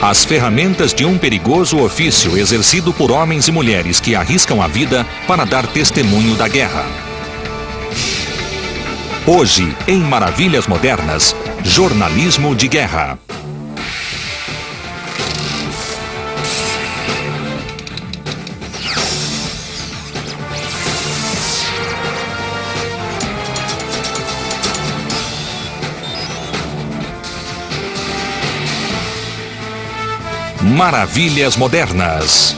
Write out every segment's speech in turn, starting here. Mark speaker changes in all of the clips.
Speaker 1: As ferramentas de um perigoso ofício exercido por homens e mulheres que arriscam a vida para dar testemunho da guerra. Hoje, em Maravilhas Modernas, jornalismo de guerra. Maravilhas Modernas.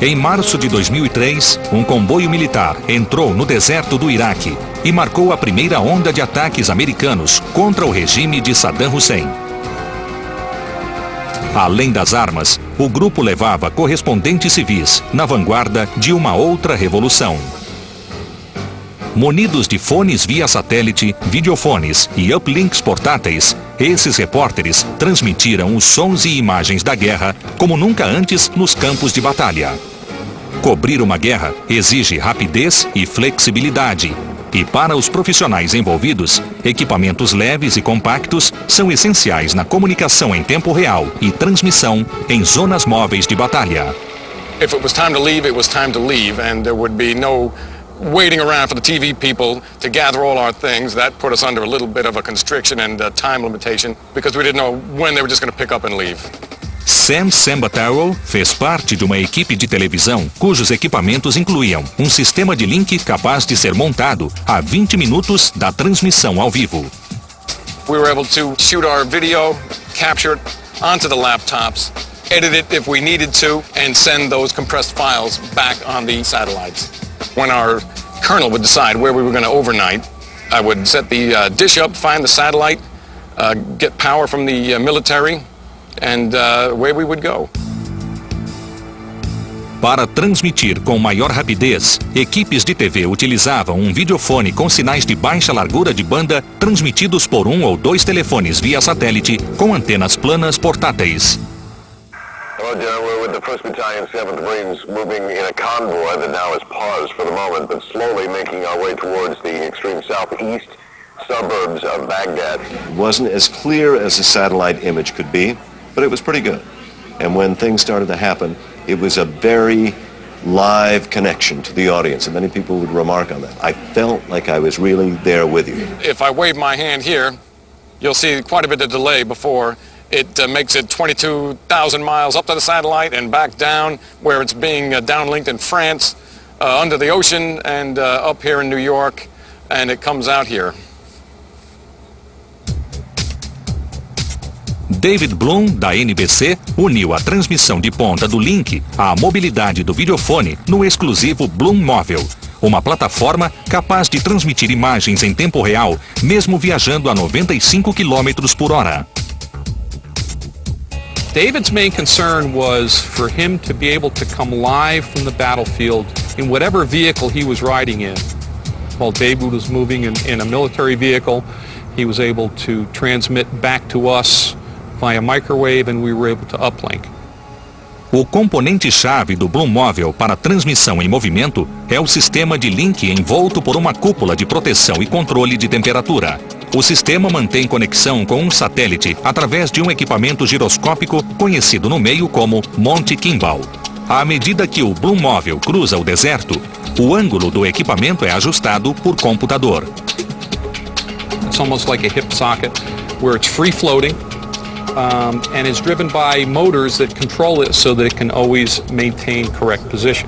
Speaker 1: Em março de 2003, um comboio militar entrou no deserto do Iraque e marcou a primeira onda de ataques americanos contra o regime de Saddam Hussein. Além das armas, o grupo levava correspondentes civis na vanguarda de uma outra revolução. Munidos de fones via satélite, videofones e uplinks portáteis, esses repórteres transmitiram os sons e imagens da guerra como nunca antes nos campos de batalha. Cobrir uma guerra exige rapidez e flexibilidade. E para os profissionais envolvidos, equipamentos leves e compactos são essenciais na comunicação em tempo real e transmissão em zonas móveis de batalha.
Speaker 2: If it was time to leave, it was time to leave, and there would be no waiting around for the TV people to gather all our things. That put us under a little bit of a constriction and a time limitation because we didn't know when they were just going to pick up and leave.
Speaker 1: Sam Sambataro fez parte de uma equipe de televisão cujos equipamentos incluíam um sistema de link capaz de ser montado a 20 minutos da transmissão ao vivo.
Speaker 2: We were able to shoot our video, capture it onto the laptops, edit it if we needed to, and send those compressed files back on the satellites. When our colonel would decide where we were going to overnight, I would set the dish up, find the satellite, get power from the military, and away we would go.
Speaker 1: Para transmitir com maior rapidez, equipes de TV utilizavam um videofone com sinais de baixa largura de banda transmitidos por um ou dois telefones via satélite com antenas planas portáteis.
Speaker 3: Hello, General. We're with the 1st Battalion, 7th Marines, moving in a convoy that now is paused for the moment, but slowly making our way towards the extreme southeast suburbs of Baghdad.
Speaker 4: It wasn't as clear as a satellite image could be, but it was pretty good. And when things started to happen, it was a very live connection to the audience, and many people would remark on that. I felt like I was really there with you.
Speaker 2: If I wave my hand here, you'll see quite a bit of delay before it makes it 22,000 miles up to the satellite and back down where it's being downlinked in France, under the ocean, and up here in New York, and it comes out here.
Speaker 1: David Bloom, da NBC, uniu a transmissão de ponta do link à mobilidade do videofone no exclusivo Bloom Móvel, uma plataforma capaz de transmitir imagens em tempo real, mesmo viajando a 95 km por hora.
Speaker 5: David's main concern was for him to be able to come live from the battlefield in whatever vehicle he was riding in. While David was moving in a military vehicle, he was able to transmit back to us via microwave, and we were able to uplink.
Speaker 1: O componente-chave do Bloom Móvel para transmissão em movimento é o sistema de link envolto por uma cúpula de proteção e controle de temperatura. O sistema mantém conexão com um satélite através de um equipamento giroscópico conhecido no meio como Monte Kimball. À medida que o Bloom Móvel cruza o deserto, o ângulo do equipamento é ajustado por computador.
Speaker 5: It's almost like a hip socket where it's free floating. And is driven by motors that control it so that it can always maintain correct position.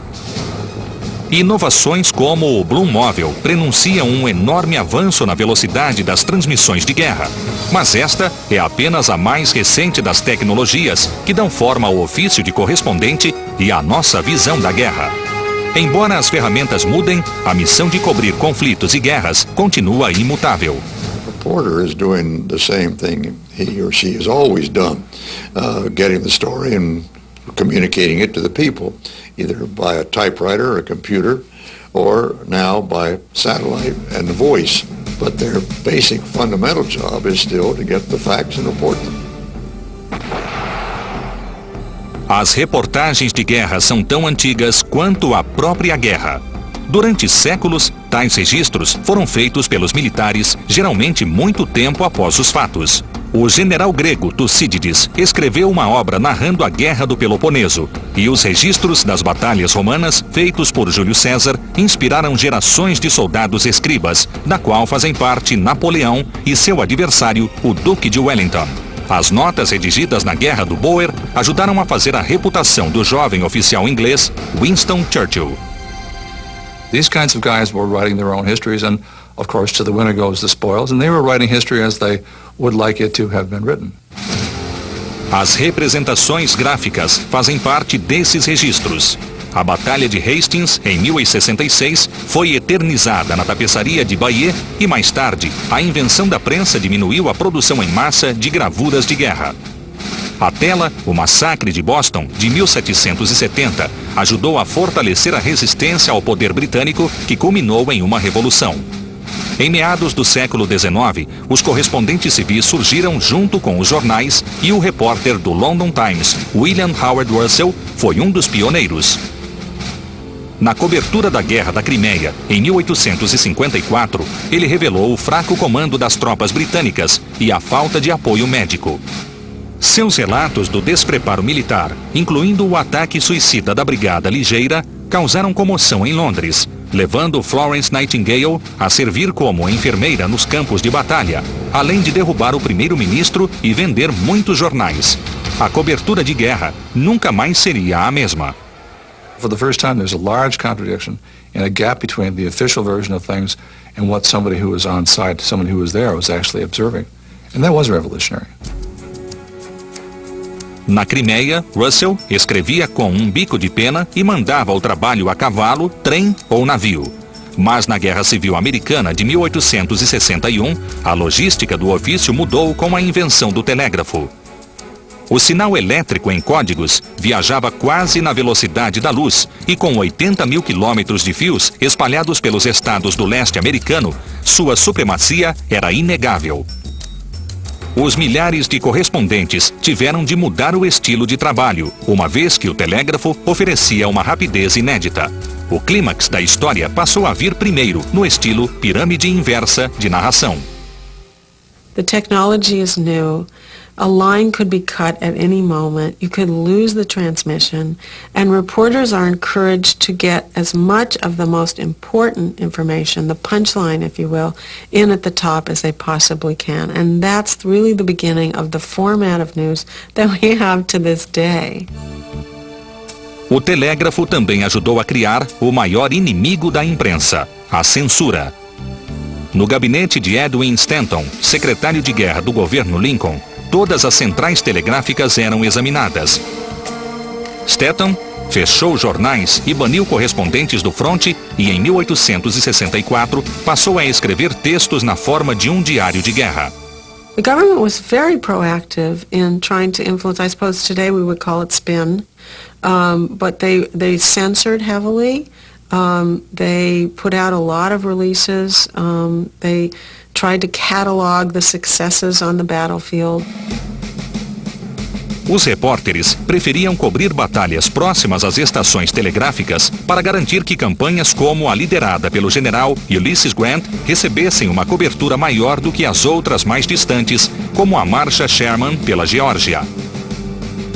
Speaker 1: Inovações como o Bloom Móvel prenunciam um enorme avanço na velocidade das transmissões de guerra. Mas esta é apenas a mais recente das tecnologias que dão forma ao ofício de correspondente e à nossa visão da guerra. Embora as ferramentas mudem, a missão de cobrir conflitos e guerras continua imutável.
Speaker 6: Reporter is doing the same thing he or she has always done, getting the story and communicating it to the people, either by a typewriter or a computer, or now by satellite and voice. But their basic fundamental job is still to get the facts and report them.
Speaker 1: As reportagens de guerra são tão antigas quanto a própria guerra. Durante séculos, Tais registros foram feitos pelos militares, geralmente muito tempo após os fatos. O general grego Tucídides escreveu uma obra narrando a Guerra do Peloponeso, e os registros das batalhas romanas, feitos por Júlio César, inspiraram gerações de soldados escribas, da qual fazem parte Napoleão e seu adversário, o Duque de Wellington. As notas redigidas na Guerra do Boer ajudaram a fazer a reputação do jovem oficial inglês Winston Churchill.
Speaker 7: These kinds of guys were writing their own histories, and of course to the winner goes the spoils, and they were writing history as they would like it to have been written.
Speaker 1: As representações gráficas fazem parte desses registros. A Batalha de Hastings, em 1066, foi eternizada na tapeçaria de Bayeux e, mais tarde, a invenção da prensa diminuiu a produção em massa de gravuras de guerra. A tela, o Massacre de Boston, de 1770, ajudou a fortalecer a resistência ao poder britânico, que culminou em uma revolução. Em meados do século XIX, os correspondentes civis surgiram junto com os jornais e o repórter do London Times, William Howard Russell, foi um dos pioneiros. Na cobertura da Guerra da Crimeia, em 1854, ele revelou o fraco comando das tropas britânicas e a falta de apoio médico. Seus relatos do despreparo militar, incluindo o ataque suicida da Brigada Ligeira, causaram comoção em Londres, levando Florence Nightingale a servir como enfermeira nos campos de batalha, além de derrubar o primeiro-ministro e vender muitos jornais. A cobertura de guerra nunca mais seria a mesma.
Speaker 7: For the first time, there's a large contradiction and a gap between the official version of things and what somebody who was on site, somebody who was there, was actually observing. And that was revolutionary.
Speaker 1: Na Crimeia, Russell escrevia com um bico de pena e mandava o trabalho a cavalo, trem ou navio. Mas na Guerra Civil Americana de 1861, a logística do ofício mudou com a invenção do telégrafo. O sinal elétrico em códigos viajava quase na velocidade da luz e com 80 mil quilômetros de fios espalhados pelos estados do leste americano, sua supremacia era inegável. Os milhares de correspondentes tiveram de mudar o estilo de trabalho, uma vez que o telégrafo oferecia uma rapidez inédita. O clímax da história passou a vir primeiro no estilo pirâmide inversa de narração.
Speaker 8: The technology is new. A line could be cut at any moment. You could lose the transmission. And reporters are encouraged to get as much of the most important information, the punchline, if you will, in at the top as they possibly can. And that's really the beginning of the format of news that we have to this day.
Speaker 1: O telégrafo também ajudou a criar o maior inimigo da imprensa, a censura. No gabinete de Edwin Stanton, secretário de guerra do governo Lincoln, todas as centrais telegráficas eram examinadas. Stanton fechou jornais e baniu correspondentes do fronte e, em 1864, passou a escrever textos na forma de um diário de guerra.
Speaker 8: The government was very proactive in trying to influence, I suppose today we would call it spin, but they censored heavily. They put out a lot of releases. They tried to catalog the successes on the battlefield.
Speaker 1: Os repórteres preferiam cobrir batalhas próximas às estações telegráficas para garantir que campanhas como a liderada pelo general Ulysses Grant recebessem uma cobertura maior do que as outras mais distantes, como a Marcha Sherman pela Geórgia.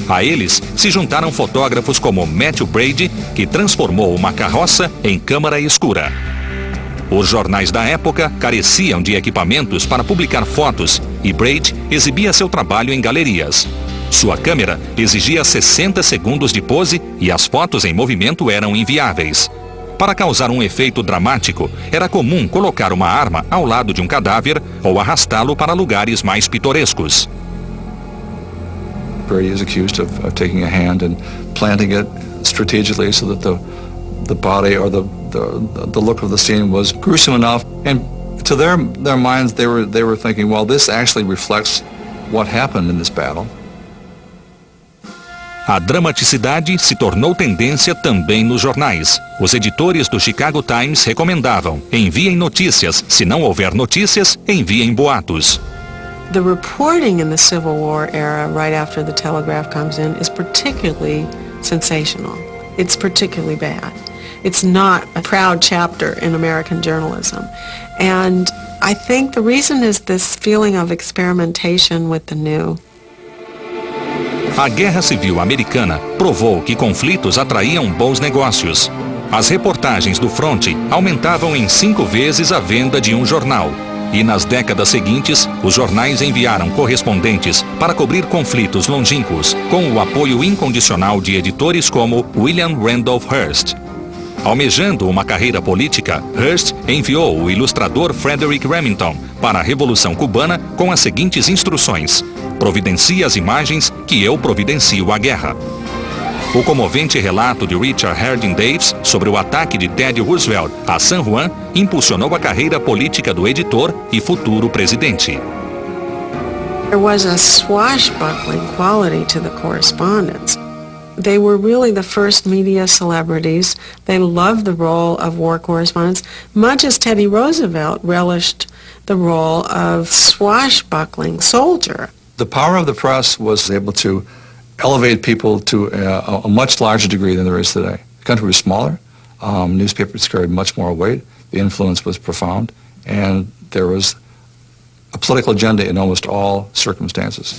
Speaker 1: A eles se juntaram fotógrafos como Matthew Brady, que transformou uma carroça em câmara escura. Os jornais da época careciam de equipamentos para publicar fotos e Brady exibia seu trabalho em galerias. Sua câmera exigia 60 segundos de pose e as fotos em movimento eram inviáveis. Para causar um efeito dramático, era comum colocar uma arma ao lado de um cadáver ou arrastá-lo para lugares mais pitorescos.
Speaker 7: Brady is accused of taking a hand and planting it strategically so that the body or the look of the scene was gruesome enough. And to their minds, they were thinking, well, this actually reflects what happened in this battle.
Speaker 1: A dramaticidade se tornou tendência também nos jornais. Os editores do Chicago Times recomendavam: enviem notícias. Se não houver notícias, enviem boatos.
Speaker 8: The reporting in the Civil War era, right after the telegraph comes in, is particularly sensational. It's particularly bad. It's not a proud chapter in American journalism. And I think the reason is this feeling of experimentation with the new.
Speaker 1: A Guerra Civil Americana provou que conflitos atraíam bons negócios. As reportagens do fronte aumentavam em 5 vezes a venda de um jornal. E nas décadas seguintes, os jornais enviaram correspondentes para cobrir conflitos longínquos, com o apoio incondicional de editores como William Randolph Hearst. Almejando uma carreira política, Hearst enviou o ilustrador Frederick Remington para a Revolução Cubana com as seguintes instruções: providencie as imagens que eu providencio a guerra. O comovente relato de Richard Harding Davis sobre o ataque de Teddy Roosevelt a San Juan impulsionou a carreira política do editor e futuro presidente.
Speaker 8: There was a swashbuckling quality to the correspondence. They were really the first media celebrities. They loved the role of war correspondents, much as Teddy Roosevelt relished the role of swashbuckling soldier.
Speaker 7: The power of the press was able to elevate people to a much larger degree than there is today. The country was smaller, newspapers carried much more weight, the influence was profound, and there was a political agenda in almost all circumstances.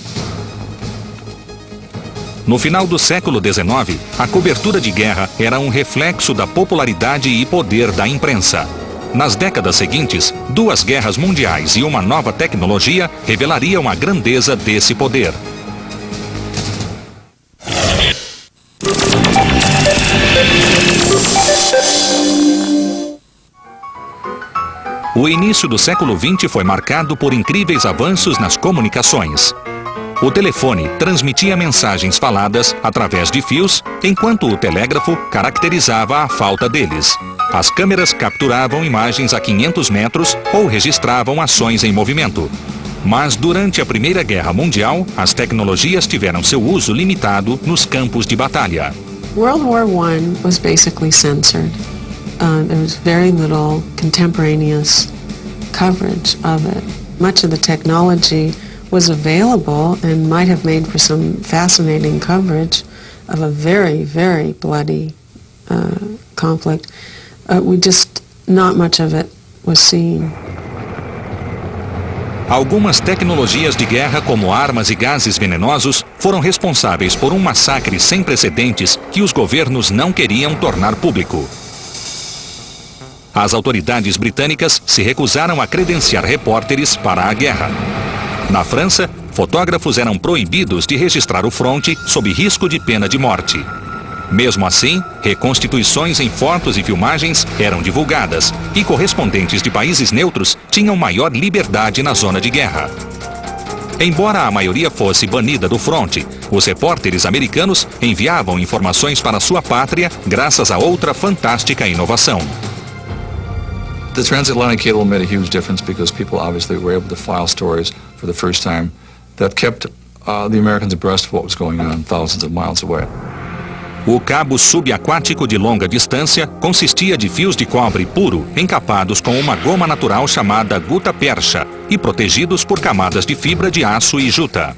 Speaker 1: No final do século XIX, a cobertura de guerra era um reflexo da popularidade e poder da imprensa. Nas décadas seguintes, 2 guerras mundiais e uma nova tecnologia revelariam a grandeza desse poder. O início do século XX foi marcado por incríveis avanços nas comunicações. O telefone transmitia mensagens faladas através de fios, enquanto o telégrafo caracterizava a falta deles. As câmeras capturavam imagens a 500 metros ou registravam ações em movimento. Mas durante a Primeira Guerra Mundial, as tecnologias tiveram seu uso limitado nos campos de batalha.
Speaker 8: World War I was basically censored. There was very little contemporaneous coverage of it. Much of the technology was available and might have made for some fascinating coverage of a very, very bloody conflict. Not much of it was seen.
Speaker 1: Algumas tecnologias de guerra, como armas e gases venenosos, foram responsáveis por um massacre sem precedentes que os governos não queriam tornar público. As autoridades britânicas se recusaram a credenciar repórteres para a guerra. Na França, fotógrafos eram proibidos de registrar o fronte sob risco de pena de morte. Mesmo assim, reconstituições em fotos e filmagens eram divulgadas e correspondentes de países neutros tinham maior liberdade na zona de guerra. Embora a maioria fosse banida do fronte, os repórteres americanos enviavam informações para sua pátria graças a outra fantástica inovação.
Speaker 7: The transatlantic cable made a huge difference because people obviously were able to file stories for the first time that kept the Americans abreast of what was going on thousands of miles away.
Speaker 1: O cabo subaquático de longa distância consistia de fios de cobre puro encapados com uma goma natural chamada gutta-percha e protegidos por camadas de fibra de aço e juta.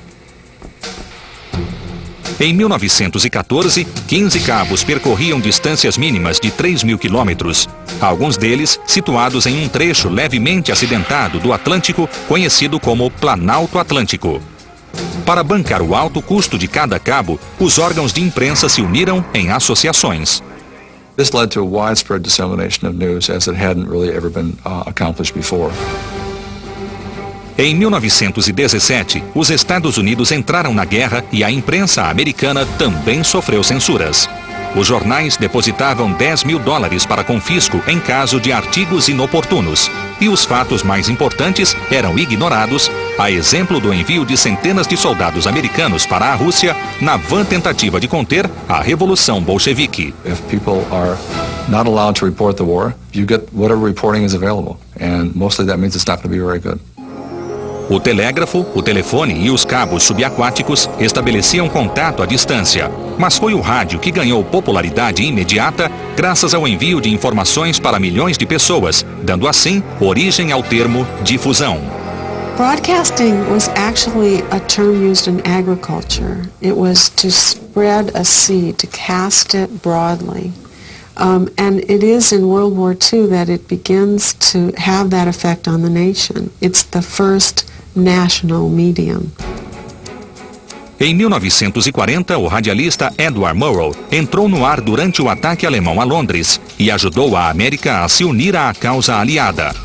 Speaker 1: Em 1914, 15 cabos percorriam distâncias mínimas de 3.000 quilômetros, alguns deles situados em um trecho levemente acidentado do Atlântico, conhecido como Planalto Atlântico. Para bancar o alto custo de cada cabo, os órgãos de imprensa se uniram em associações.
Speaker 7: This led to a widespread dissemination of news as it hadn't really ever been accomplished before.
Speaker 1: Em 1917, os Estados Unidos entraram na guerra e a imprensa americana também sofreu censuras. Os jornais depositavam $10 mil para confisco em caso de artigos inoportunos, e os fatos mais importantes eram ignorados, a exemplo do envio de centenas de soldados americanos para a Rússia na vã tentativa de conter a Revolução Bolchevique.
Speaker 7: If people are not allowed to report the war, you get whatever reporting is available, and mostly that means it's not going to be very good.
Speaker 1: O telégrafo, o telefone e os cabos subaquáticos estabeleciam contato à distância, mas foi o rádio que ganhou popularidade imediata graças ao envio de informações para milhões de pessoas, dando assim origem ao termo difusão.
Speaker 8: Broadcasting was actually a term used in agriculture. It was to spread a seed, to cast it broadly. And it is in World War II that it begins to have that effect on the nation. It's the first national medium.
Speaker 1: Em 1940, o radialista Edward Murrow entrou no ar durante o ataque alemão a Londres e ajudou a América a se unir à causa aliada.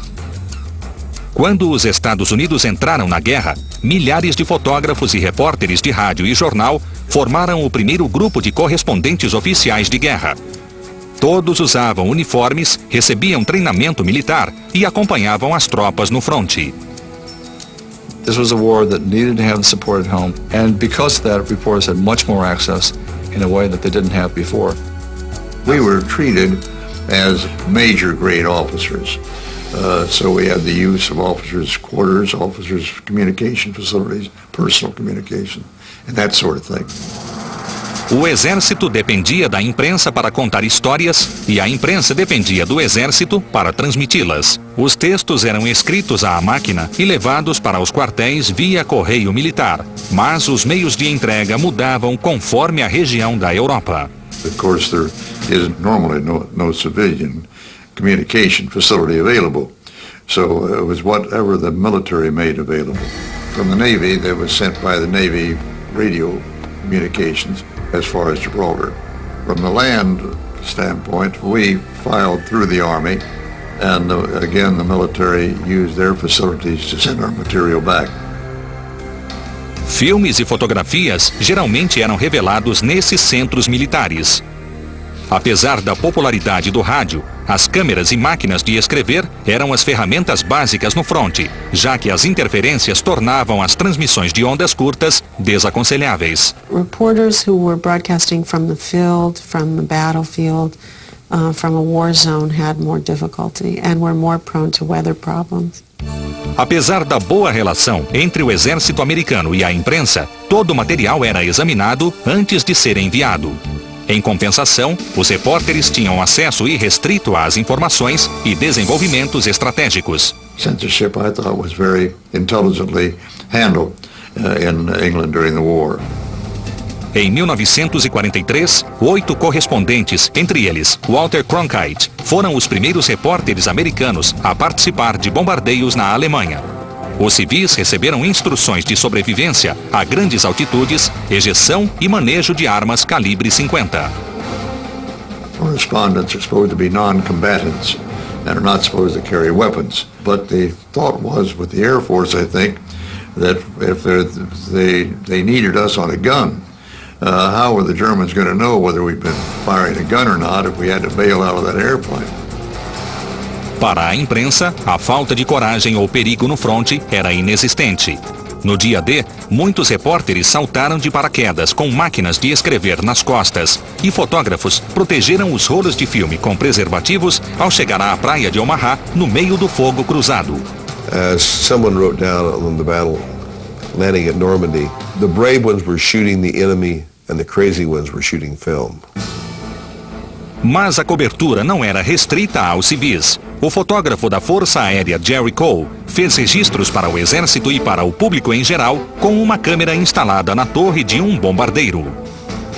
Speaker 1: Quando os Estados Unidos entraram na guerra, milhares de fotógrafos e repórteres de rádio e jornal formaram o primeiro grupo de correspondentes oficiais de guerra. Todos usavam uniformes, recebiam treinamento militar e acompanhavam as tropas no fronte.
Speaker 7: This was a war that needed to have the support at home, and because of that, reporters had much more access in a way that they didn't have before.
Speaker 6: We were treated as major grade officers. So we had the use of officers' quarters, officers' communication facilities, personal communication, and that sort of thing.
Speaker 1: O exército dependia da imprensa para contar histórias e a imprensa dependia do exército para transmiti-las. Os textos eram escritos à máquina e levados para os quartéis via correio militar, mas os meios de entrega mudavam conforme a região da Europa.
Speaker 6: Of course, there is normally no civilian communication facility available, so it was whatever the military made available. From the Navy, they was sent by the Navy radio communications as far as Gibraltar. From the land standpoint, we filed through the Army, and again, the military used their facilities to send our material back.
Speaker 1: Filmes e fotografias geralmente eram revelados nesses centros militares. Apesar da popularidade do rádio, as câmeras e máquinas de escrever eram as ferramentas básicas no fronte, já que as interferências tornavam as transmissões de ondas curtas desaconselháveis.
Speaker 8: Reporters who were broadcasting from the field, from the battlefield, from a war zone had more difficulty and were more prone to weather problems.
Speaker 1: Apesar da boa relação entre o exército americano e a imprensa, todo o material era examinado antes de ser enviado. Em compensação, os repórteres tinham acesso irrestrito às informações e desenvolvimentos estratégicos.
Speaker 6: Censorship, I thought, was very intelligently handled in England during the war.
Speaker 1: Em 1943, 8 correspondentes, entre eles Walter Cronkite, foram os primeiros repórteres americanos a participar de bombardeios na Alemanha. Os civis receberam instruções de sobrevivência a grandes altitudes, ejeção e manejo de armas calibre 50.
Speaker 6: Correspondents are supposed to be non-combatants and are not supposed to carry weapons. But the thought was with the Air Force, I think, that if they needed us on a gun, how were the Germans going to know whether we'd been firing a gun or not if we had to bail out of that airplane?
Speaker 1: Para a imprensa, a falta de coragem ou perigo no fronte era inexistente. No dia D, muitos repórteres saltaram de paraquedas com máquinas de escrever nas costas e fotógrafos protegeram os rolos de filme com preservativos ao chegar à praia de Omaha no meio do fogo cruzado.
Speaker 9: As someone wrote down on the battle landing at Normandy, the brave ones were shooting the enemy and the crazy ones were shooting film.
Speaker 1: Mas a cobertura não era restrita aos civis. O fotógrafo da Força Aérea Jerry Cole fez registros para o exército e para o público em geral com uma câmera instalada na torre de um bombardeiro.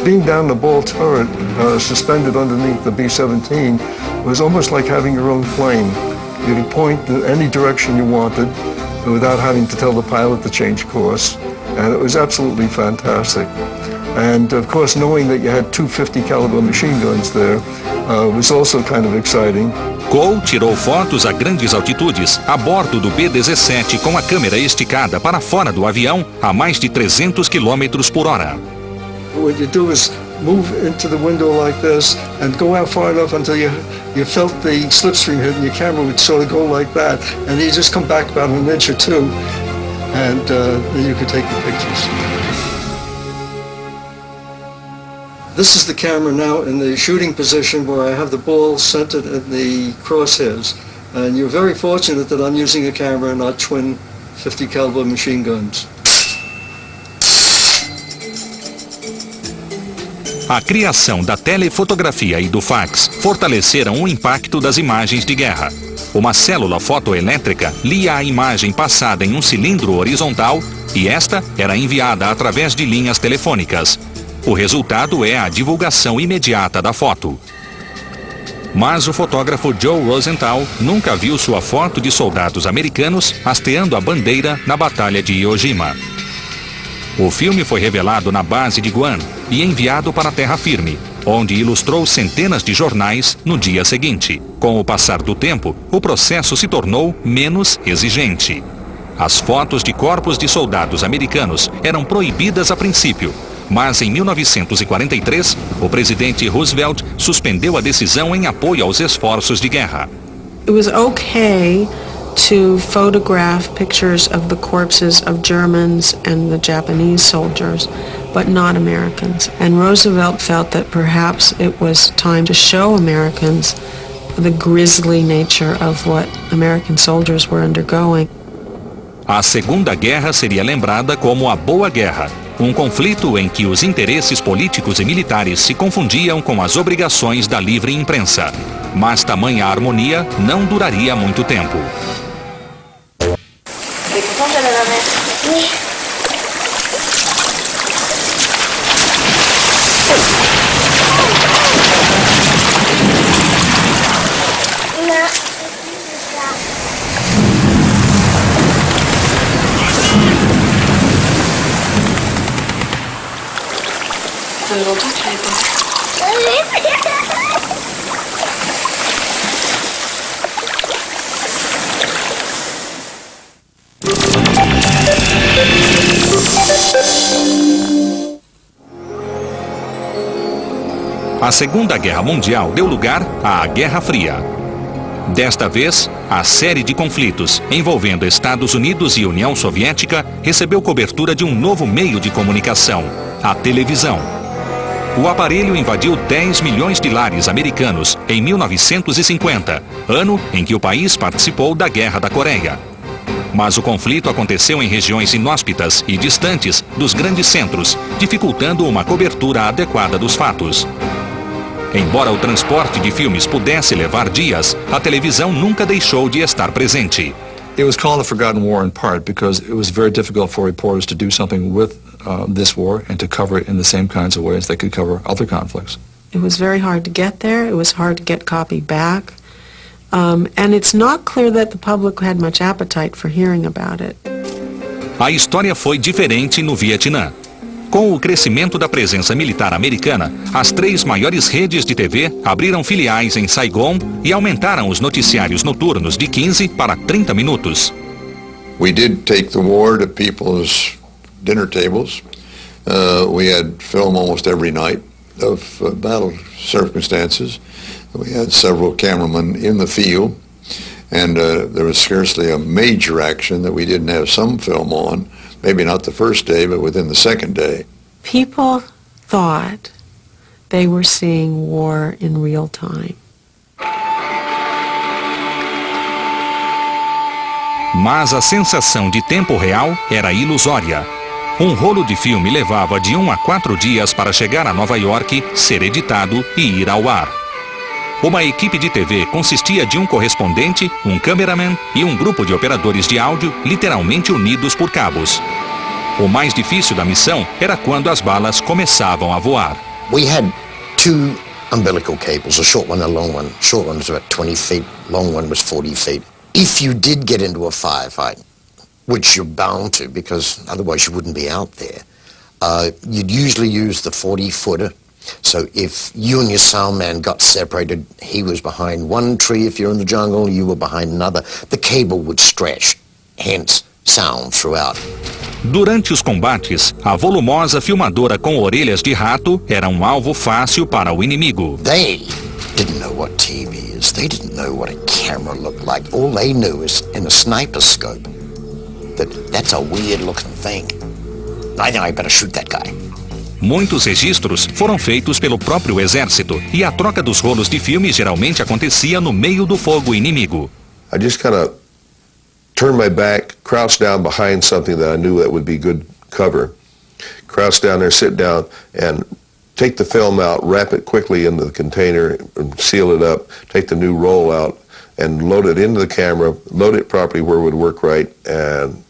Speaker 10: Being down the ball turret, suspended underneath the B-17, was almost like having your own plane. You could point in any direction you wanted without having to tell the pilot to change course, and it was absolutely fantastic. And of course, knowing that you had two 50 caliber machine guns there was also kind of exciting.
Speaker 1: Cole tirou fotos a grandes altitudes a bordo do B-17 com a câmera esticada para fora do avião a mais de 300 km por hora.
Speaker 10: What you do is move into the window like this and go out far enough until you felt the slipstream hit and your camera would sort of go like that, and you just come back about an inch or two and then you could take the pictures. This is the camera now in the shooting position where I have the ball centered in the crosshairs. And you're very fortunate that I'm using a camera and not twin 50 caliber machine guns.
Speaker 1: A criação da telefotografia e do fax fortaleceram o impacto das imagens de guerra. Uma célula fotoelétrica lia a imagem passada em um cilindro horizontal e esta era enviada através de linhas telefônicas. O resultado é a divulgação imediata da foto. Mas o fotógrafo Joe Rosenthal nunca viu sua foto de soldados americanos hasteando a bandeira na Batalha de Iwo Jima. O filme foi revelado na base de Guam e enviado para a terra firme, onde ilustrou centenas de jornais no dia seguinte. Com o passar do tempo, o processo se tornou menos exigente. As fotos de corpos de soldados americanos eram proibidas a princípio, mas em 1943, o presidente Roosevelt suspendeu a decisão em apoio aos esforços de guerra.
Speaker 8: It was okay to photograph pictures of the corpses of Germans and the Japanese soldiers, but not Americans. And Roosevelt felt that perhaps it was time to show Americans the grisly nature of what American soldiers were undergoing.
Speaker 1: A Segunda Guerra seria lembrada como a Boa Guerra, um conflito em que os interesses políticos e militares se confundiam com as obrigações da livre imprensa. Mas tamanha harmonia não duraria muito tempo. A Segunda Guerra Mundial deu lugar à Guerra Fria. Desta vez, a série de conflitos envolvendo Estados Unidos e União Soviética recebeu cobertura de um novo meio de comunicação, a televisão. O aparelho invadiu 10 milhões de lares americanos em 1950, ano em que o país participou da Guerra da Coreia. Mas o conflito aconteceu em regiões inóspitas e distantes dos grandes centros, dificultando uma cobertura adequada dos fatos. Embora o transporte de filmes pudesse levar dias, a televisão nunca deixou de estar presente.
Speaker 7: It was called the Forgotten War in part because it was very difficult for reporters to do something with this war and to cover it in the same kinds of ways they could cover other conflicts.
Speaker 8: It was very hard to get there. It was hard to get copy back. And it's not clear that the public had much appetite for hearing about it.
Speaker 1: A história foi diferente no Vietnã. Com o crescimento da presença militar americana, as 3 maiores redes de TV abriram filiais em Saigon e aumentaram os noticiários noturnos de 15 para 30 minutos.
Speaker 6: We did take the war to people's dinner tables. We had film almost every night of battle circumstances. We had several cameramen in the field, and there was scarcely a major action that we didn't have some film on. Maybe not the first day, but within the second day.
Speaker 8: People thought they were seeing war in real time.
Speaker 1: Mas a sensação de tempo real era ilusória. Um rolo de filme levava de 1 a 4 dias para chegar a Nova York, ser editado e ir ao ar. Uma equipe de TV consistia de um correspondente, um cameraman e um grupo de operadores de áudio literalmente unidos por cabos. O mais difícil da missão era quando as balas começavam a voar.
Speaker 11: We had 2 umbilical cables, a short one and a long one. Short one was about 20 feet, long one was 40 feet. If you did get into a firefight, which you're bound to because otherwise you wouldn't be out there, you'd usually use the 40-footer. So if you and your sound man got separated, he was behind one tree if you're in the jungle, you were behind another. The cable would stretch, hence sound throughout.
Speaker 1: Durante os combates, a volumosa filmadora com orelhas de rato era um alvo fácil para o inimigo.
Speaker 11: They didn't know what TV is. They didn't know what a camera looked like. All they knew is in a sniper scope that's a weird looking thing. I think I better shoot that guy.
Speaker 1: Muitos registros foram feitos pelo próprio exército e a troca dos rolos de filme geralmente acontecia no meio do fogo inimigo.
Speaker 9: I just kind of turned my back, crouched down behind something that I knew that would be good cover. Crouch down there, sit down, and take the film out, wrap it quickly into the container, and seal it up, take the new roll out, and load it into the camera, load it properly where it would work right, and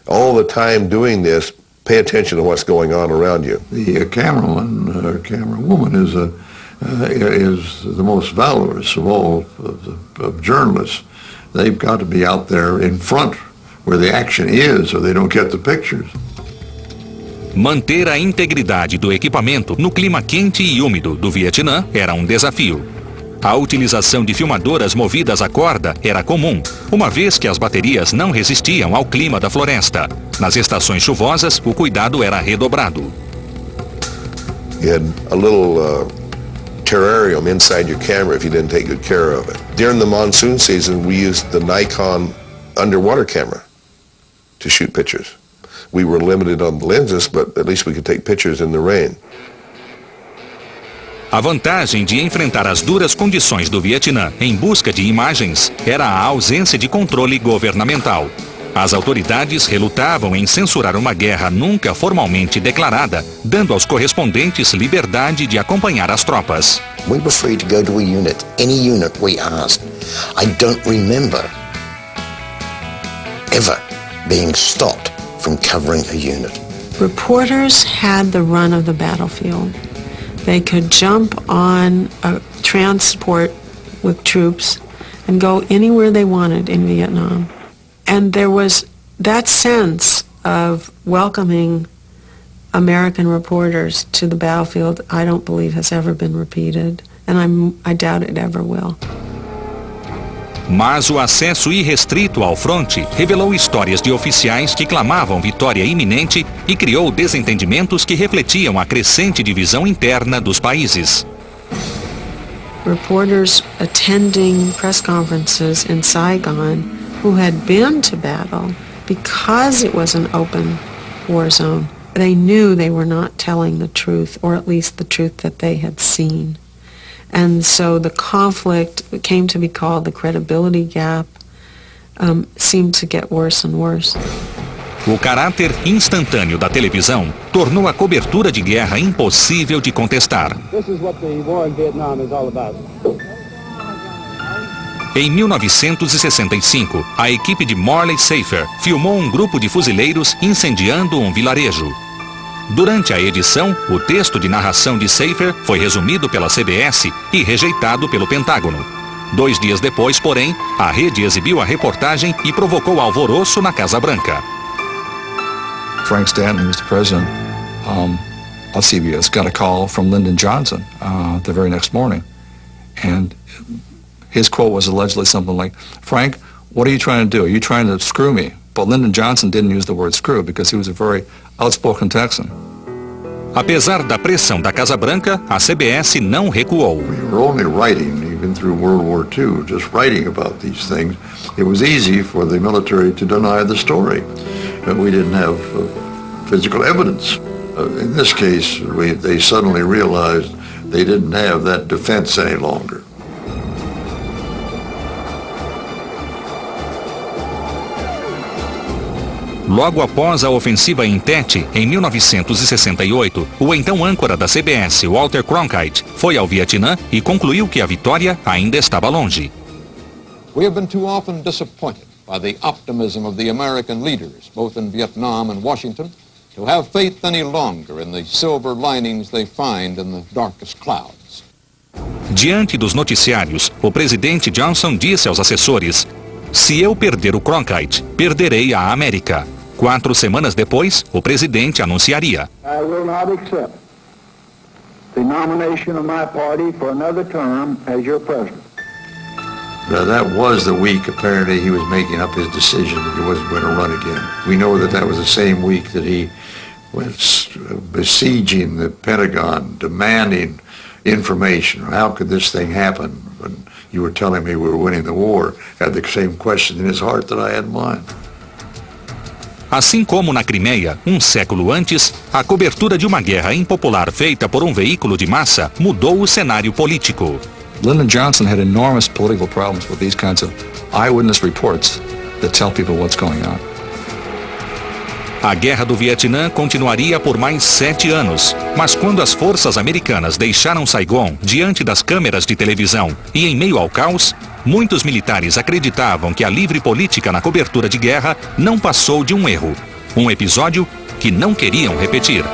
Speaker 9: all the time doing this, pay attention to what's going on around you.
Speaker 6: The cameraman or camerawoman is is the most valorous of all of journalists. They've got to be out there in front where the action is, or they don't get the pictures.
Speaker 1: Manter a integridade do equipamento no clima quente e úmido do Vietnã era um desafio. A utilização de filmadoras movidas a corda era comum, uma vez que as baterias não resistiam ao clima da floresta. Nas estações chuvosas, o cuidado era redobrado.
Speaker 9: You had a little terrarium inside your camera if you didn't take good care of it. During the monsoon season, we used the Nikon underwater camera to shoot pictures. We were limited on the lenses, but at least we could take pictures in the rain.
Speaker 1: A vantagem de enfrentar as duras condições do Vietnã em busca de imagens era a ausência de controle governamental. As autoridades relutavam em censurar uma guerra nunca formalmente declarada, dando aos correspondentes liberdade de acompanhar as tropas.
Speaker 11: We were free to go to a unit, any unit we asked. I don't remember ever being stopped from covering a unit.
Speaker 8: Reporters had the run of the battlefield. They could jump on a transport with troops and go anywhere they wanted in Vietnam. And there was that sense of welcoming American reporters to the battlefield, I don't believe has ever been repeated, and I doubt it ever will.
Speaker 1: Mas o acesso irrestrito ao fronte revelou histórias de oficiais que clamavam vitória iminente e criou desentendimentos que refletiam a crescente divisão interna dos países.
Speaker 8: Reporters attending press conferences in Saigon who had been to battle because it was an open war zone, they knew they were not telling the truth, or at least the truth that they had seen. And so the conflict came to be called the credibility gap, seemed to get worse and worse.
Speaker 1: O caráter instantâneo da televisão tornou a cobertura de guerra impossível de contestar.
Speaker 12: This is what the war in Vietnam is all about.
Speaker 1: Em 1965, a equipe de Morley Safer filmou um grupo de fuzileiros incendiando um vilarejo. Durante a edição, o texto de narração de Safer foi resumido pela CBS e rejeitado pelo Pentágono. 2 dias depois, porém, a rede exibiu a reportagem e provocou alvoroço na Casa Branca.
Speaker 7: Frank Stanton, Mr. President, of CBS, got a call from Lyndon Johnson the very next morning. And his quote was allegedly something like, "Frank, what are you trying to do? Are you trying to screw me?" But Lyndon Johnson didn't use the word screw because he was a very outspoken Texan.
Speaker 1: Apesar da pressão da Casa Branca, a CBS não recuou.
Speaker 6: We were only writing, even through World War II, just writing about these things. It was easy for the military to deny the story. We didn't have physical evidence. In this case, they suddenly realized they didn't have that defense any longer.
Speaker 1: Logo após a ofensiva em Tet, em 1968, o então âncora da CBS, Walter Cronkite, foi ao Vietnã e concluiu que a vitória ainda estava longe.
Speaker 13: We have been too often disappointed by the optimism of the American leaders, both in Vietnam and Washington, to have faith any longer in the silver linings they find in the darkest clouds.
Speaker 1: Diante dos noticiários, o presidente Johnson disse aos assessores: "Se eu perder o Cronkite, perderei a América." 4 semanas depois, o presidente anunciaria:
Speaker 12: I will not accept the nomination of my party for another term as your president.
Speaker 6: That was the week, apparently, he was making up his decision that he wasn't going to run again. We know that was the same week that he was besieging the Pentagon, demanding information. How could this thing happen? When you were telling me we were winning the war, had the same question in his heart that I had in mine.
Speaker 1: Assim como na Crimeia, um século antes, a cobertura de uma guerra impopular feita por um veículo de massa mudou o cenário político.
Speaker 7: Lyndon Johnson had enormous political problems with these kinds of eyewitness reports that tell people what's going on.
Speaker 1: A Guerra do Vietnã continuaria por mais 7 anos, mas quando as forças americanas deixaram Saigon diante das câmeras de televisão e em meio ao caos, muitos militares acreditavam que a livre política na cobertura de guerra não passou de um erro, um episódio que não queriam repetir.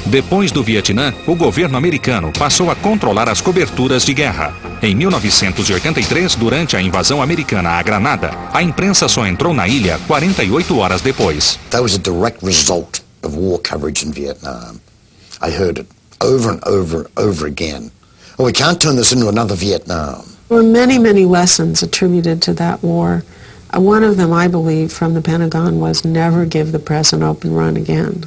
Speaker 1: Depois do Vietnã, o governo americano passou a controlar as coberturas de guerra. Em 1983, durante a invasão americana à Granada, a imprensa só entrou na ilha 48 horas depois.
Speaker 11: That was a direct result of war coverage in Vietnam. I heard it over and over and over again. Oh, we can't turn this into another Vietnam.
Speaker 8: There were many, many lessons attributed to that war. One of them, I believe, from the Pentagon was never give the press an open run again.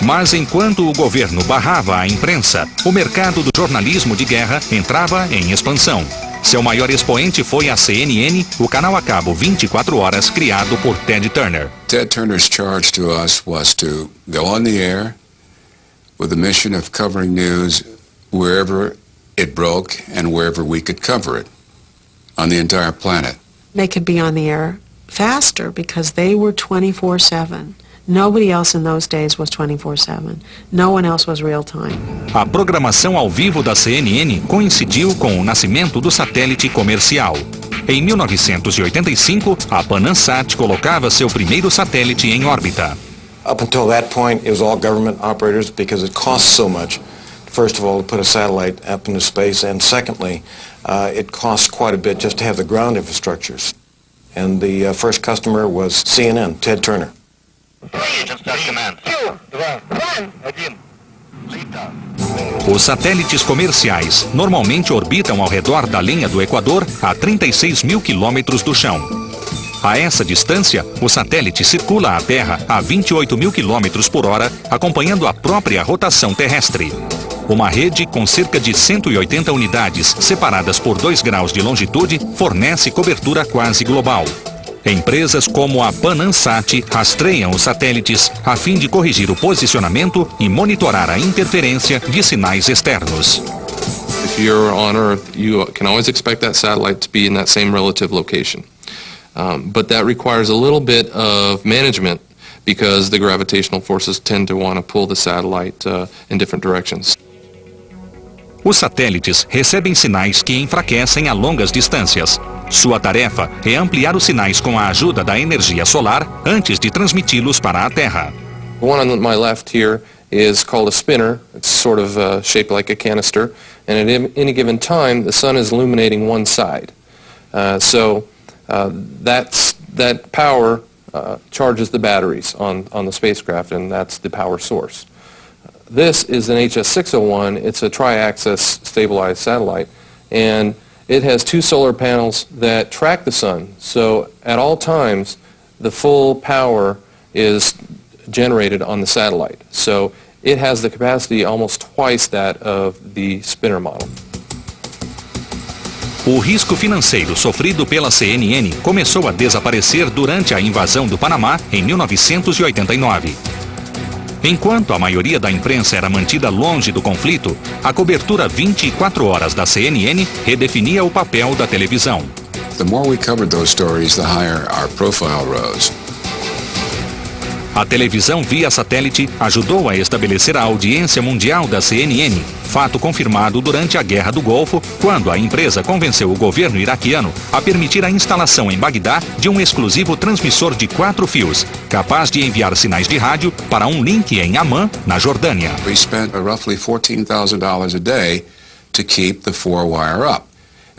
Speaker 1: Mas enquanto o governo barrava a imprensa, o mercado do jornalismo de guerra entrava em expansão. Seu maior expoente foi a CNN, o canal a cabo 24 horas criado por Ted Turner.
Speaker 14: Ted Turner's charge to us was to go on the air with the mission of covering news wherever it broke and wherever we could cover it on the entire planet.
Speaker 8: They could be on the air faster because they were 24/7. Nobody else in those days was 24/7. No one else was real time.
Speaker 1: A programação ao vivo da CNN coincidiu com o nascimento do satélite comercial. Em 1985, a PanAmSat colocava seu primeiro satélite em órbita.
Speaker 15: Up until that point, it was all government operators because it costs so much. First of all, to put a satellite up into space, and secondly, it costs quite a bit just to have the ground infrastructures. And the first customer was CNN, Ted Turner.
Speaker 1: Os satélites comerciais normalmente orbitam ao redor da linha do Equador a 36 mil quilômetros do chão. A essa distância, o satélite circula a Terra a 28 mil quilômetros por hora, acompanhando a própria rotação terrestre. Uma rede com cerca de 180 unidades, separadas por 2 graus de longitude, fornece cobertura quase global. Empresas como a PanAmSat rastreiam os satélites a fim de corrigir o posicionamento e monitorar a interferência de sinais externos.
Speaker 16: If you're on Earth, you can always expect that satellite to be in that same relative location. But that requires a little bit of management because the gravitational forces tend to want to pull the satellite in different directions.
Speaker 1: Os satélites recebem sinais que enfraquecem a longas distâncias. Sua tarefa é ampliar os sinais com a ajuda da energia solar antes de transmiti-los para a Terra.
Speaker 16: The one on my left here is called a spinner. It's sort of shaped like a canister, and at any given time, the sun is illuminating one side. That power charges the batteries on the spacecraft, and that's the power source. This is an HS-601. It's a tri-axis stabilized satellite, and it has 2 solar panels that track the sun. So at all times, the full power is generated on the satellite. So it has the capacity almost twice that of the spinner model.
Speaker 1: O risco financeiro sofrido pela CNN começou a desaparecer durante a invasão do Panamá em 1989. Enquanto a maioria da imprensa era mantida longe do conflito, a cobertura 24 horas da CNN redefinia o papel da televisão.
Speaker 14: The more we covered those stories, the higher our profile rose.
Speaker 1: A televisão via satélite ajudou a estabelecer a audiência mundial da CNN, fato confirmado durante a Guerra do Golfo, quando a empresa convenceu o governo iraquiano a permitir a instalação em Bagdá de um exclusivo transmissor de 4 fios, capaz de enviar sinais de rádio para um link em Amman, na Jordânia.
Speaker 14: We spent roughly $14,000 a day to keep the 4-wire up.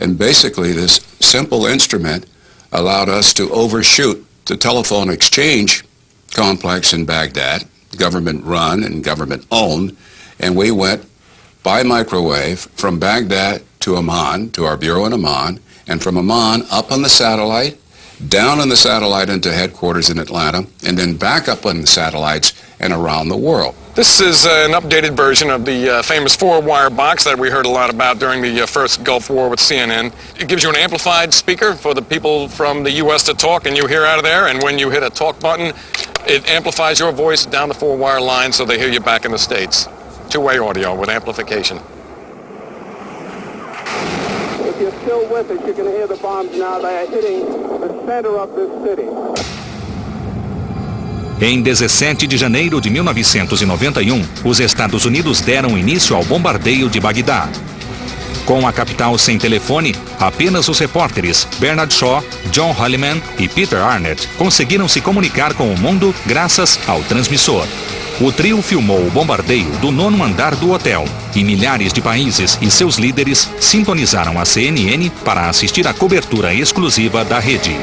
Speaker 14: And basically this simple instrument allowed us to overshoot the telephone exchange complex in Baghdad, government run and government owned, and we went by microwave from Baghdad to Amman, to our bureau in Amman, and from Amman up on the satellite, down on the satellite into headquarters in Atlanta, and then back up on the satellites and around the world.
Speaker 2: This is an updated version of the famous 4-wire box that we heard a lot about during the first Gulf War with CNN. It gives you an amplified speaker for the people from the U.S. to talk, and you hear out of there, and when you hit a talk button, it amplifies your voice down the 4-wire line so they hear you back in the States. 2-way audio with amplification.
Speaker 17: If you're still with us, you can hear the bombs now. They are hitting the center of this city.
Speaker 1: Em 17 de janeiro de 1991, os Estados Unidos deram início ao bombardeio de Bagdá. Com a capital sem telefone, apenas os repórteres Bernard Shaw, John Holliman e Peter Arnett conseguiram se comunicar com o mundo graças ao transmissor. O trio filmou o bombardeio do 9º andar do hotel e milhares de países e seus líderes sintonizaram a CNN para assistir à cobertura exclusiva da rede.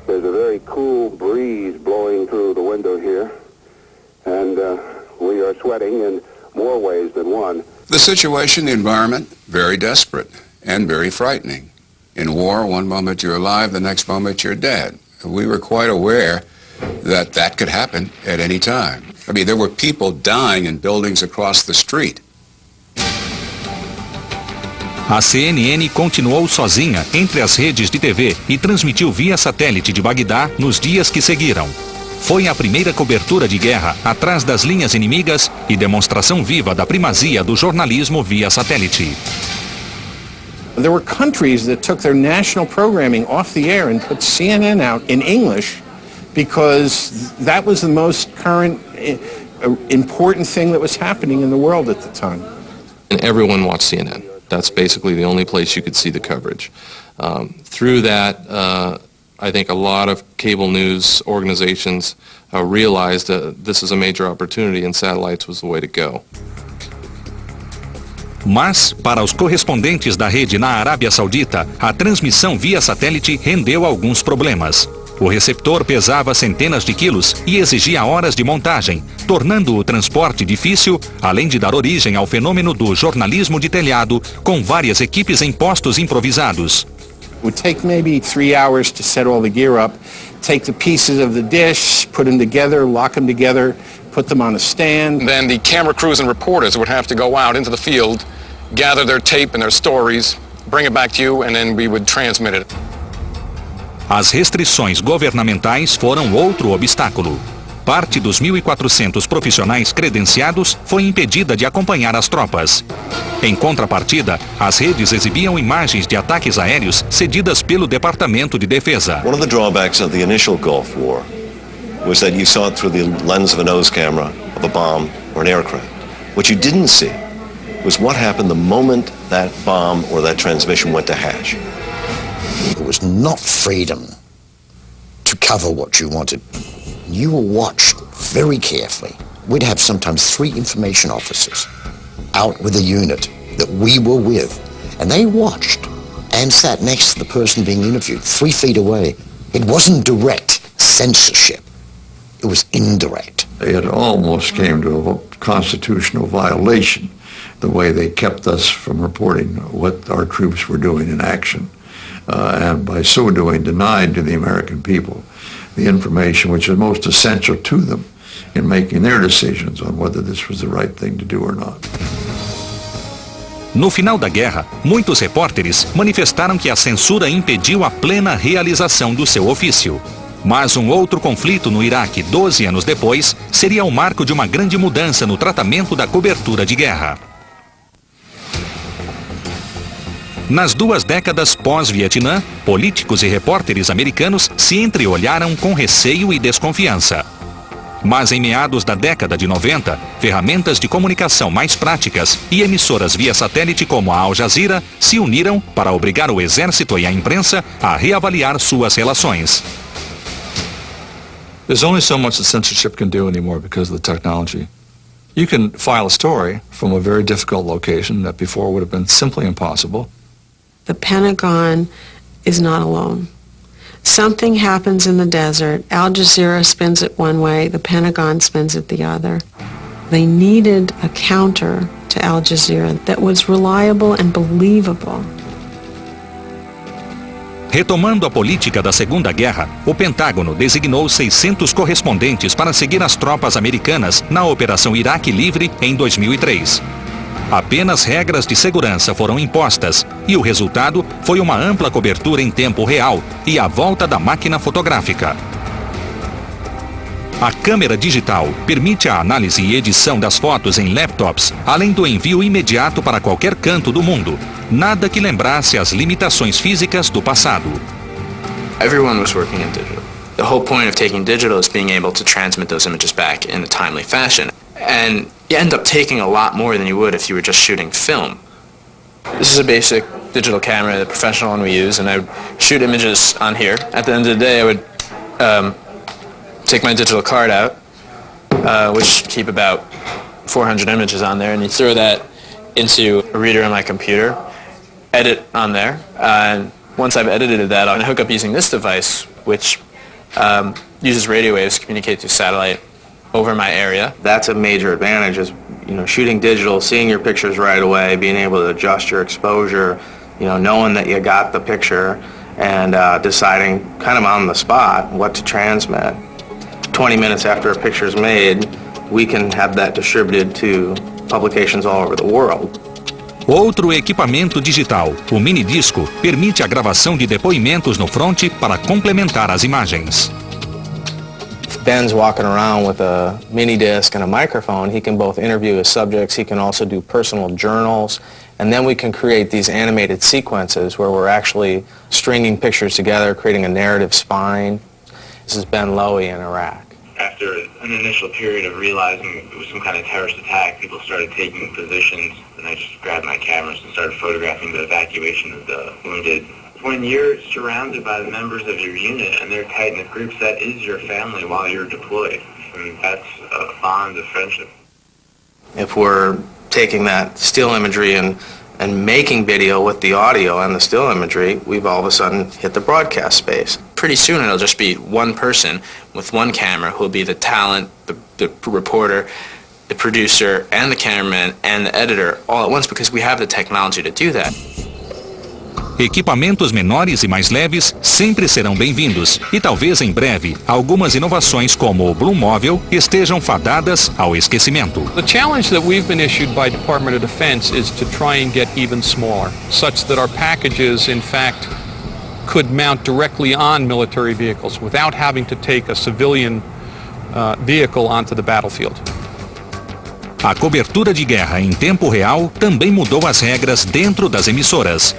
Speaker 18: There's a very cool breeze blowing through the window here, and we are sweating in more ways than one.
Speaker 14: The situation, the environment, very desperate and very frightening. In war, one moment you're alive, the next moment you're dead. We were quite aware that could happen at any time. I mean, there were people dying in buildings across the street.
Speaker 1: A CNN continuou sozinha entre as redes de TV e transmitiu via satélite de Bagdá nos dias que seguiram. Foi a primeira cobertura de guerra atrás das linhas inimigas e demonstração viva da primazia do jornalismo via satélite.
Speaker 19: There were countries that took their national programming off the air and put CNN out in English because that was the most current, important thing that was happening in the world at the time.
Speaker 16: And everyone watched CNN. That's basically the only place you could see the coverage. Through that, I think a lot of cable news organizations realized this is a major opportunity and satellites was the way to go.
Speaker 1: Mas, para os correspondentes da rede na Arábia Saudita, a transmissão via satélite rendeu alguns problemas. O receptor pesava centenas de quilos e exigia horas de montagem, tornando o transporte difícil, além de dar origem ao fenômeno do jornalismo de telhado, com várias equipes em postos improvisados.
Speaker 19: It would take maybe 3 hours to set all the gear up, take the pieces of the dish, put them together, lock them together, put them on a stand.
Speaker 2: Then the camera crews and reporters would have to go out into the field, gather their tape and their stories, bring it back to you, and then we would transmit it.
Speaker 1: As restrições governamentais foram outro obstáculo. Parte dos 1.400 profissionais credenciados foi impedida de acompanhar as tropas. Em contrapartida, as redes exibiam imagens de ataques aéreos cedidas pelo Departamento de Defesa.
Speaker 4: One of the drawbacks of the initial Gulf War was that you saw it through the lens of a nose camera, of a bomb, or an aircraft. What you didn't see was what happened the moment that bomb or that transmission went to hash.
Speaker 11: It was not freedom to cover what you wanted. You were watched very carefully. We'd have sometimes 3 information officers out with a unit that we were with, and they watched and sat next to the person being interviewed 3 feet away. It wasn't direct censorship. It was indirect.
Speaker 6: It almost came to a constitutional violation, the way they kept us from reporting what our troops were doing in action. And by so doing, denied to the American people the information which is most essential to them in making their decisions on whether this was the right thing to do or not.
Speaker 1: No final da guerra, muitos repórteres manifestaram que a censura impediu a plena realização do seu ofício. Mas um outro conflito no Iraque, 12 anos depois, seria o marco de uma grande mudança no tratamento da cobertura de guerra. Nas 2 décadas pós-Vietnã, políticos e repórteres americanos se entreolharam com receio e desconfiança. Mas em meados da década de 90, ferramentas de comunicação mais práticas e emissoras via satélite como a Al Jazeera se uniram para obrigar o exército e a imprensa a reavaliar suas relações.
Speaker 7: There's only so much that censorship can do anymore because of the technology. You can file a story from a very difficult location that before would have been simply impossible.
Speaker 8: The Pentagon is not alone. Something happens in the desert. Al Jazeera spins it one way, the Pentagon spins it the other. They needed a counter to Al Jazeera that was reliable and believable.
Speaker 1: Retomando a política da Segunda Guerra, o Pentágono designou 600 correspondentes para seguir as tropas americanas na Operação Iraque Livre em 2003. Apenas regras de segurança foram impostas e o resultado foi uma ampla cobertura em tempo real e a volta da máquina fotográfica. A câmera digital permite a análise e edição das fotos em laptops, além do envio imediato para qualquer canto do mundo. Nada que lembrasse as limitações físicas do passado.
Speaker 20: Everyone was working in digital. The whole point of taking digital is being able to transmit those images back in a timely fashion. And you end up taking a lot more than you would if you were just shooting film. This is a basic digital camera, the professional one we use, and I would shoot images on here. At the end of the day, I would take my digital card out, which keep about 400 images on there, and you throw that into a reader on my computer, edit on there, and once I've edited that, I'll hook up using this device, which uses radio waves to communicate through satellite over my area.
Speaker 21: That's a major advantage, is shooting digital, seeing your pictures right away, being able to adjust your exposure, knowing that you got the picture, and deciding kind of on the spot what to transmit. 20 minutes after a picture is made, we can have that distributed to publications all over the world.
Speaker 1: Outro equipamento digital, o minidisco, permite a gravação de depoimentos no fronte para complementar as imagens.
Speaker 21: If Ben's walking around with a mini disc and a microphone, he can both interview his subjects, he can also do personal journals, and then we can create these animated sequences where we're actually stringing pictures together, creating a narrative spine. This is Ben Lowy in Iraq.
Speaker 22: After an initial period of realizing it was some kind of terrorist attack, people started taking positions, and I just grabbed my cameras and started photographing the evacuation of the wounded. When you're surrounded by the members of your unit and they're tight-knit groups, that is your family while you're deployed, and that's a bond of friendship.
Speaker 21: If we're taking that still imagery and making video with the audio and the still imagery, we've all of a sudden hit the broadcast space.
Speaker 20: Pretty soon it'll just be one person with one camera who will be the talent, the reporter, the producer, and the cameraman, and the editor all at once, because we have the technology to do that.
Speaker 1: Equipamentos menores e mais leves sempre serão bem-vindos e talvez em breve algumas inovações como o Bloom Móvel estejam fadadas ao esquecimento.
Speaker 5: The challenge that we've been issued by Department of Defense is to try and get even smaller, such that our packages, in fact, could mount directly on military vehicles without having to take a civilian vehicle onto the battlefield.
Speaker 1: A cobertura de guerra em tempo real também mudou as regras dentro das emissoras.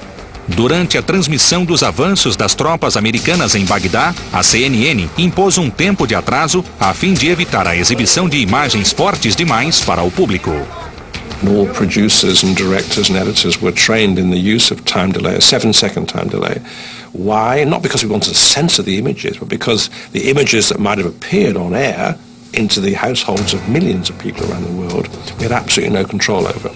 Speaker 1: Durante a transmissão dos avanços das tropas americanas em Bagdá, a CNN impôs um tempo de atraso a fim de evitar a exibição de imagens fortes demais para o público.
Speaker 23: All producers and directors and editors were trained in the use of time delay, a 7-second time delay. Why? Not because we wanted to censor the images, but because the images that might have appeared on air into the households of millions of people around the world, we had absolutely no control over.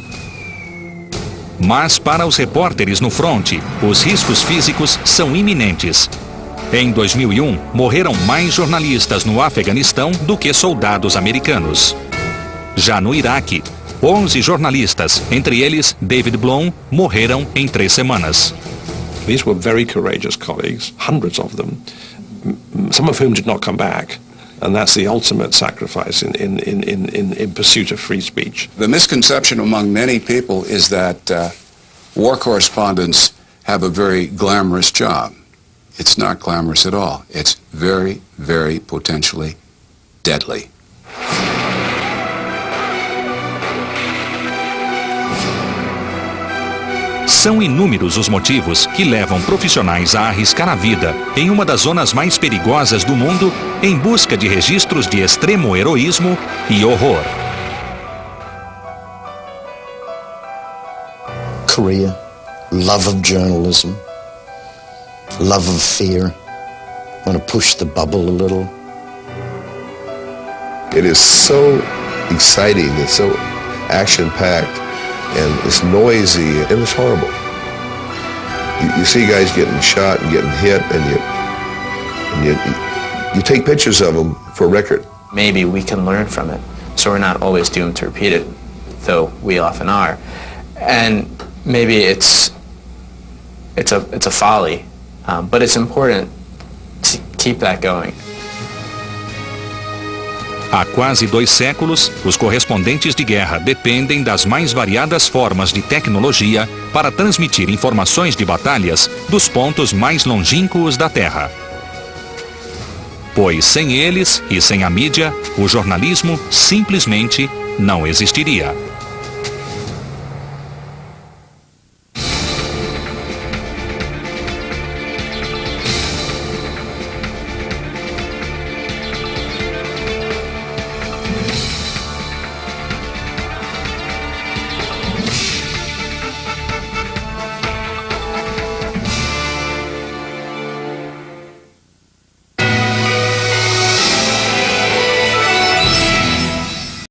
Speaker 1: Mas para os repórteres no fronte, os riscos físicos são iminentes. Em 2001, morreram mais jornalistas no Afeganistão do que soldados americanos. Já no Iraque, 11 jornalistas, entre eles David Blum, morreram em 3 semanas.
Speaker 23: These were very courageous colleagues, hundreds of them, some of whom did not come back. And that's the ultimate sacrifice in pursuit of free speech.
Speaker 14: The misconception among many people is that war correspondents have a very glamorous job. It's not glamorous at all. It's very, very potentially deadly.
Speaker 1: São inúmeros os motivos que levam profissionais a arriscar a vida em uma das zonas mais perigosas do mundo em busca de registros de extremo heroísmo e horror.
Speaker 11: Korea, love of journalism, love of fear, want to push the bubble a little.
Speaker 9: It is so exciting, it's so action-packed, and it's noisy, and it's horrible. You see guys getting shot and getting hit, and you take pictures of them for record.
Speaker 20: Maybe we can learn from it, so we're not always doomed to repeat it, though we often are. And maybe it's a folly, but it's important to keep that going.
Speaker 1: Há quase 2 séculos, os correspondentes de guerra dependem das mais variadas formas de tecnologia para transmitir informações de batalhas dos pontos mais longínquos da Terra. Pois sem eles e sem a mídia, o jornalismo simplesmente não existiria.